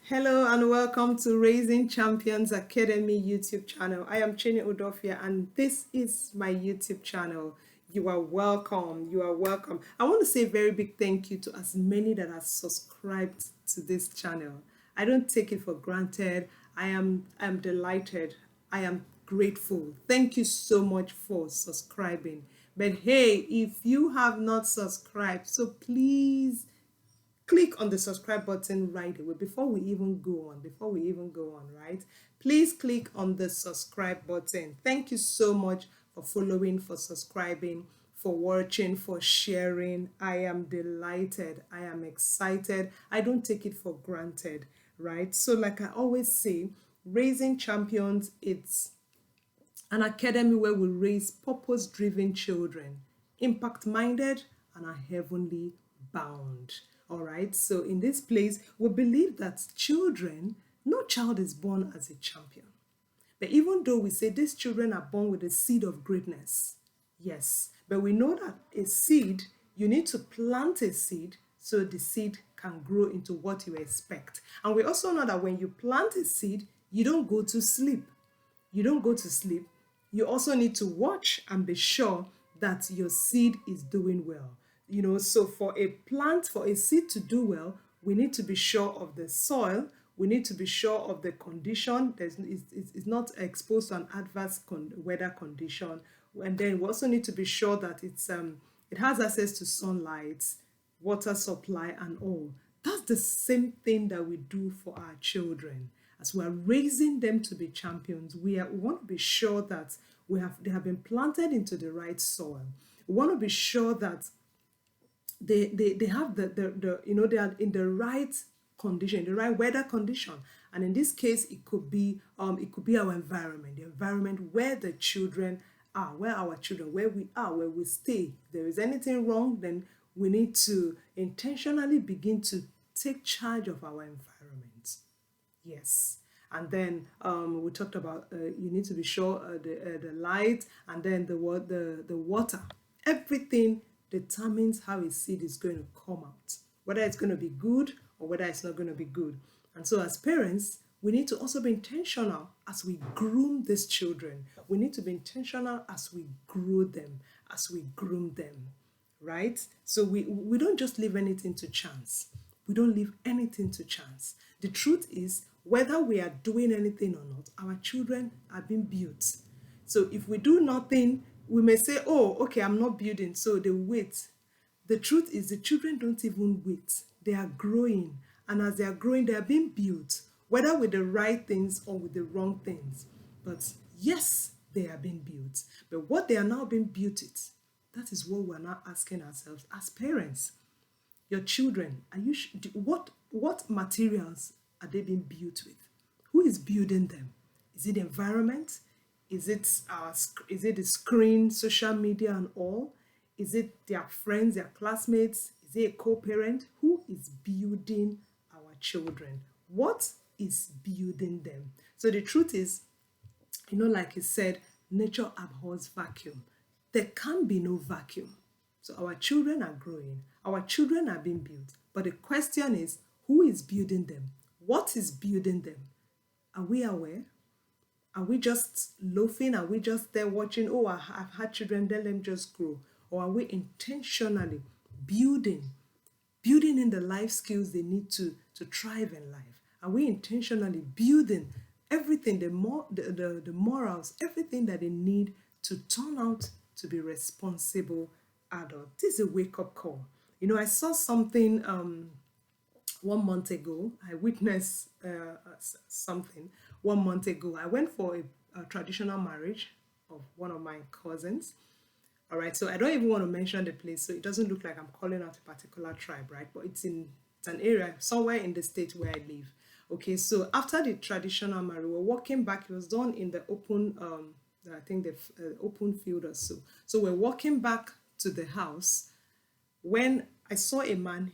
Hello and welcome to Raising Champions Academy YouTube channel. I am Chini Udofia and this is my YouTube channel. You are welcome. You are welcome. I want to say a very big thank you to as many that have subscribed to this channel. I don't take it for granted. I am delighted. I am grateful. Thank you so much for subscribing. But hey, if you have not subscribed, so please click on the subscribe button right away before we even go on, right? Please click on the subscribe button. Thank you so much for following, for subscribing, for watching, for sharing. I am delighted. I am excited. I don't take it for granted, right? So like I always say, Raising Champions, it's an academy where we raise purpose driven children, impact minded, and are heavenly bound. All right, so in this place, we believe that children, no child is born as a champion. But even though we say these children are born with a seed of greatness, yes, but we know that a seed, you need to plant a seed so the seed can grow into what you expect. And we also know that when you plant a seed, you don't go to sleep. You don't go to sleep. You also need to watch and be sure that your seed is doing well. So for a plant, for a seed to do well, we need to be sure of the soil. We need to be sure of the condition. It's not exposed to an adverse weather condition. And then we also need to be sure that it has access to sunlight, water supply, and all. That's the same thing that we do for our children. As we are raising them to be champions, we want to be sure that they have been planted into the right soil. We want to be sure that they have they are in the right condition, the right weather condition. And in this case, it could be our environment, the environment where the children are, where our children, where we are, where we stay. If there is anything wrong, then we need to intentionally begin to take charge of our environment. Yes. And then we talked about you need to be sure the light, and then the water. Everything determines how a seed is going to come out, whether it's going to be good or whether it's not going to be good. And so as parents, we need to also be intentional as we groom these children. We need to be intentional as we grow them, as we groom them, right? So we don't just leave anything to chance. We don't leave anything to chance. The truth is, whether we are doing anything or not, our children are being built. So if we do nothing, we may say, oh, okay, I'm not building, so they wait. The truth is, the children don't even wait. They are growing. And as they are growing, they are being built, whether with the right things or with the wrong things. But yes, they are being built. But what they are now being built with, that is what we're now asking ourselves as parents. Your children, what materials are they being built with? Who is building them? Is it the environment? Is it the screen, social media, and all? Is it their friends, their classmates? Is it a co-parent? Who is building our children? What is building them? So the truth is, like you said, nature abhors vacuum. There can be no vacuum. So our children are growing, our children are being built. But the question is, who is building them? What is building them? Are we aware? Are we just loafing? Are we just there watching, oh, I've had children, then let them just grow? Or are we intentionally building in the life skills they need to thrive in life? Are we intentionally building everything, the morals, everything that they need to turn out to be responsible adults? This is a wake-up call. I saw something 1 month ago. I witnessed something 1 month ago. I went for a traditional marriage of one of my cousins. All right, so I don't even want to mention the place, so it doesn't look like I'm calling out a particular tribe, right? But it's an area somewhere in the state where I live. Okay, so after the traditional marriage, we're walking back. It was done in the open, I think the open field or so. So we're walking back to the house when I saw a man.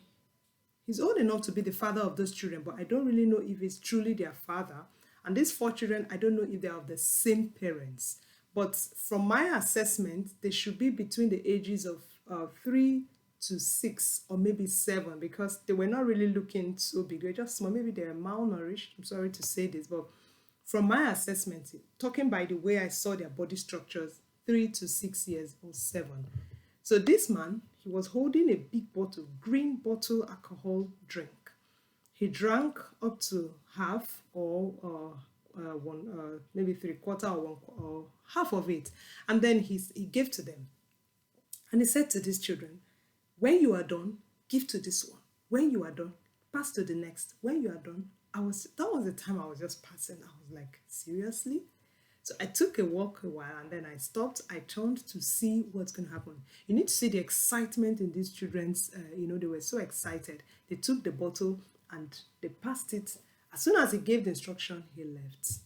He's old enough to be the father of those children, but I don't really know if he's truly their father. And these 4 children, I don't know if they are of the same parents. But from my assessment, they should be between the ages of 3 to 6 or maybe 7, because they were not really looking so big. They were just small. Maybe they were malnourished. I'm sorry to say this, but from my assessment, talking by the way I saw their body structures, 3 to 6 years or 7. So this man, he was holding a big bottle, green bottle alcohol drink. He drank up to half or one, maybe three quarter or one or half of it, and then he gave to them. And he said to these children, when you are done, give to this one. When you are done, pass to the next. When you are done, that was the time I was just passing. I was like, seriously? So I took a walk a while and then I stopped. I turned to see what's going to happen. You need to see the excitement in these children's, they were so excited. They took the bottle and they passed it. As soon as he gave the instruction, he left.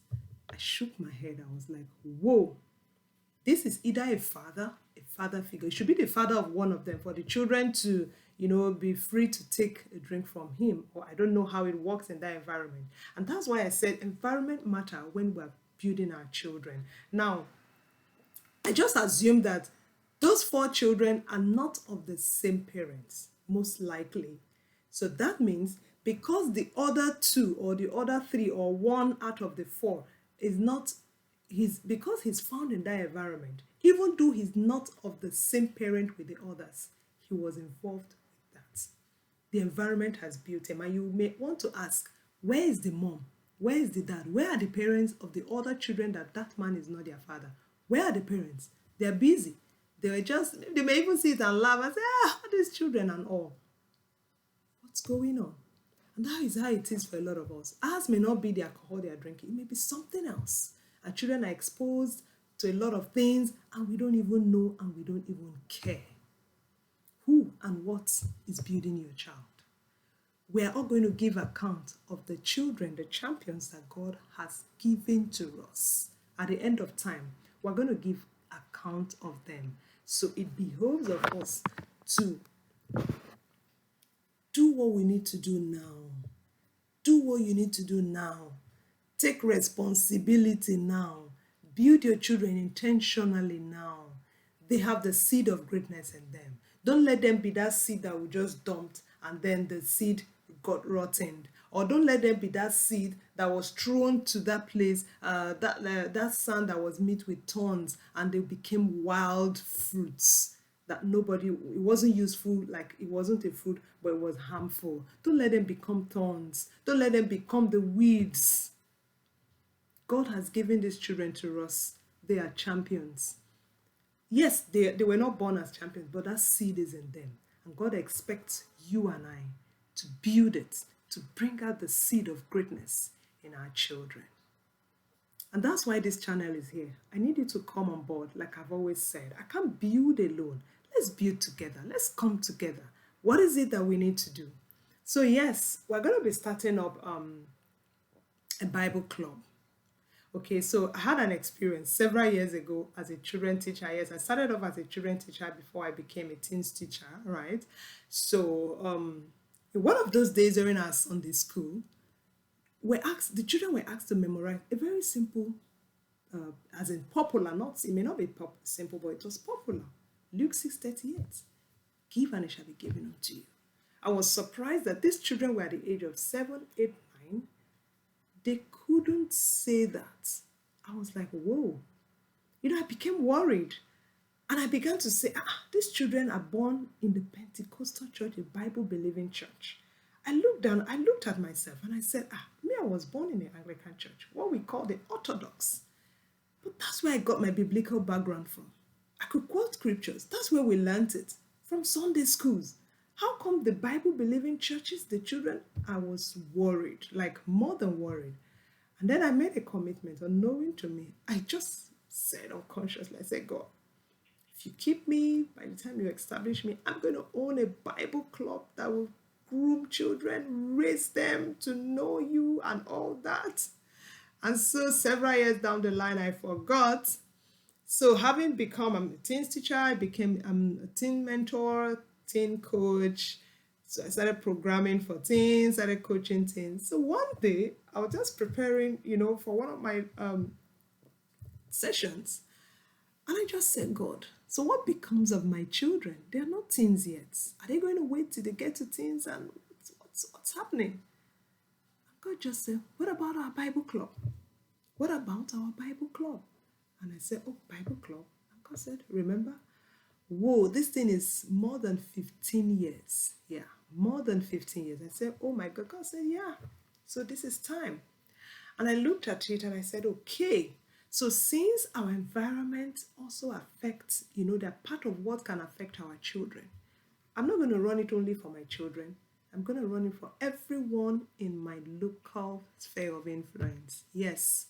I shook my head. I was like, whoa, this is either a father figure. It should be the father of one of them for the children to, be free to take a drink from him. Or I don't know how it works in that environment. And that's why I said environment matter when we're building our children. Now, I just assume that those 4 children are not of the same parents, most likely. So that means because the other 2 or the other 3 or 1 out of the 4 is not because he's found in that environment, even though he's not of the same parent with the others, he was involved with that. The environment has built him. And you may want to ask, where is the mom? Where is the dad? Where are the parents of the other children that man is not their father? Where are the parents? They're busy. They may even see it and laugh and say, these children and all. What's going on? And that is how it is for a lot of us. Ours may not be the alcohol they are drinking. It may be something else. Our children are exposed to a lot of things and we don't even know and we don't even care. Who and what is building your child? We are all going to give account of the children, the champions that God has given to us. At the end of time, we're going to give account of them. So it behoves of us to do what we need to do now. Do what you need to do now. Take responsibility now. Build your children intentionally now. They have the seed of greatness in them. Don't let them be that seed that we just dumped and then the seed got rotten. Or don't let them be that seed that was thrown to that place, that sand that was met with thorns, and they became wild fruits that it wasn't useful, like it wasn't a fruit, but it was harmful. Don't let them become thorns. Don't let them become the weeds. God has given these children to us. They are champions. Yes, they were not born as champions, but that seed is in them. And God expects you and I to build it, to bring out the seed of greatness in our children. And that's why this channel is here. I need you to come on board, like I've always said. I can't build alone. Let's build together. Let's come together. What is it that we need to do? So yes, we're going to be starting up a Bible club. Okay, so I had an experience several years ago as a children teacher. Yes, I started off as a children teacher before I became a teens teacher, right? So one of those days during our Sunday school, the children were asked to memorize a very simple, as in popular, it may not be simple, but it was popular. Luke 6:38, give and it shall be given unto you. I was surprised that these children were at the age of 7, 8, 9. They couldn't say that. I was like, whoa. I became worried. And I began to say, these children are born in the Pentecostal church, a Bible-believing church. I looked at myself and I said, I was born in the Anglican church, what we call the Orthodox. But that's where I got my biblical background from. I could quote scriptures. That's where we learned it, from Sunday schools. How come the Bible-believing churches, the children, I was worried, like more than worried. And then I made a commitment, unknowing to me. I just said unconsciously, I said, God, if you keep me, by the time you establish me, I'm going to own a Bible club that will groom children, raise them to know you and all that. And so several years down the line, I forgot. So having become a teens teacher, I became a teen mentor, teen coach. So I started programming for teens, started coaching teens. So one day I was just preparing, for one of my sessions. And I just said, God, So what becomes of my children? They are not teens yet. Are they going to wait till they get to teens? And what's happening? And God just said, what about our Bible club? What about our Bible club? And I said, oh, Bible club. And God said, remember? Whoa, this thing is more than 15 years. Yeah, more than 15 years. I said, oh my God. God said, yeah. So this is time. And I looked at it and I said, okay. So since our environment also affects, they're part of what can affect our children. I'm not going to run it only for my children. I'm going to run it for everyone in my local sphere of influence. Yes.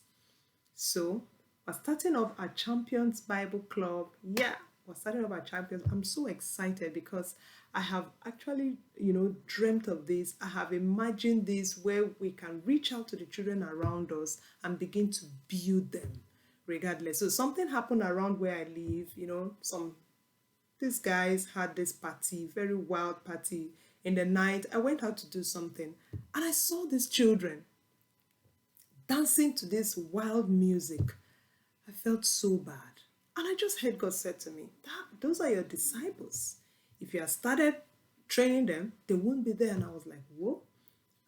So we're starting off our Champions Bible Club. Yeah, we're starting off our Champions. I'm so excited because I have actually, dreamt of this. I have imagined this where we can reach out to the children around us and begin to build them regardless. So something happened around where I live, these guys had this party, very wild party. In the night, I went out to do something and I saw these children dancing to this wild music. I felt so bad. And I just heard God said to me, those are your disciples. If you have started training them, they won't be there. And I was like, whoa.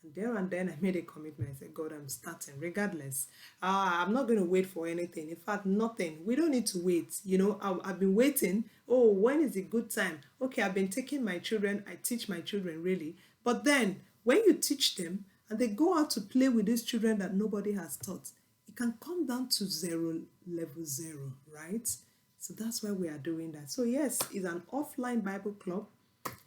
And there and then I made a commitment. I said, God, I'm starting regardless. I'm not going to wait for anything. In fact, nothing. We don't need to wait. I've been waiting. Oh, when is a good time? Okay, I've been taking my children. I teach my children really. But then when you teach them and they go out to play with these children that nobody has taught, it can come down to level zero, right? So that's why we are doing that. So yes, it's an offline Bible club.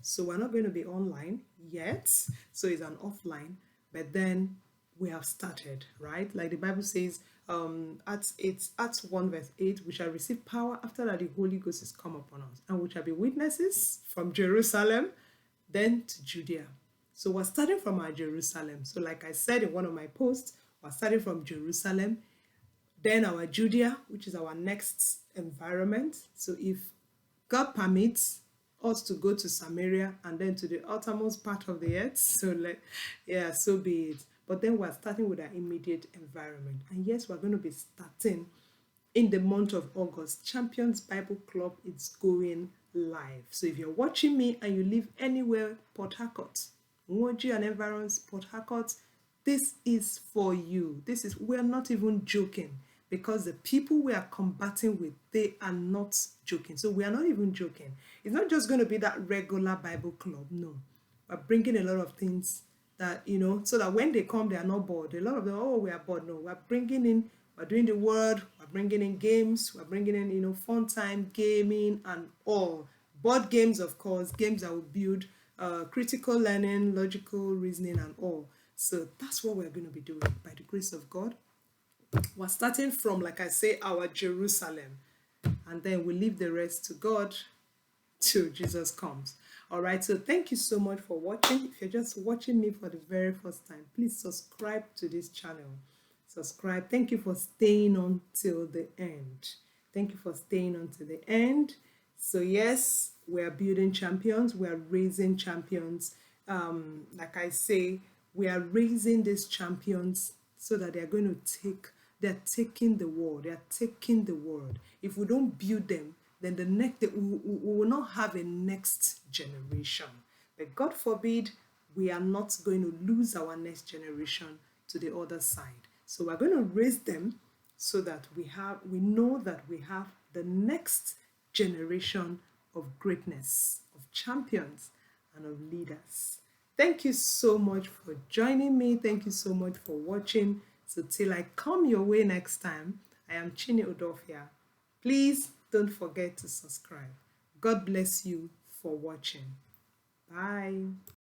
So we're not going to be online yet. So it's an offline, but then we have started, right? Like the Bible says, Acts 1 verse 8, we shall receive power after that the Holy Ghost is come upon us, and we shall be witnesses from Jerusalem, then to Judea. So we're starting from our Jerusalem. So like I said in one of my posts, we're starting from Jerusalem, then our Judea, which is our next environment. So if God permits us to go to Samaria and then to the uttermost part of the earth, so be it. But then we're starting with our immediate environment. And yes, we're going to be starting in the month of August. Champions Bible Club is going live. So if you're watching me and you live anywhere, Port Harcourt, Nwoji and environs, Port Harcourt, this is for you. We're not even joking, because the people we are combating with, they are not joking. So we are not even joking. It's not just going to be that regular Bible club. No, we're bringing a lot of things that, so that when they come, they are not bored. A lot of them, oh, we are bored. No, we're doing the word, we're bringing in games, we're bringing in, fun time, gaming and all. Board games, of course, games that will build critical learning, logical reasoning and all. So that's what we're going to be doing by the grace of God. We're starting from, like I say, our Jerusalem, and then we leave the rest to God till Jesus comes. All right, so thank you so much for watching. If you're just watching me for the very first time, please subscribe to this channel. Subscribe. Thank you for staying on till the end. Thank you for staying on to the end. So yes, we're building champions. We're raising champions. Like I say, we are raising these champions so that they're taking the world. They're taking the world. If we don't build them, then we will not have a next generation. But God forbid, we are not going to lose our next generation to the other side. So we're going to raise them so that we know that we have the next generation of greatness, of champions, and of leaders. Thank you so much for joining me. Thank you so much for watching. So till I come your way next time, I am Chini Udofia. Please don't forget to subscribe. God bless you for watching. Bye.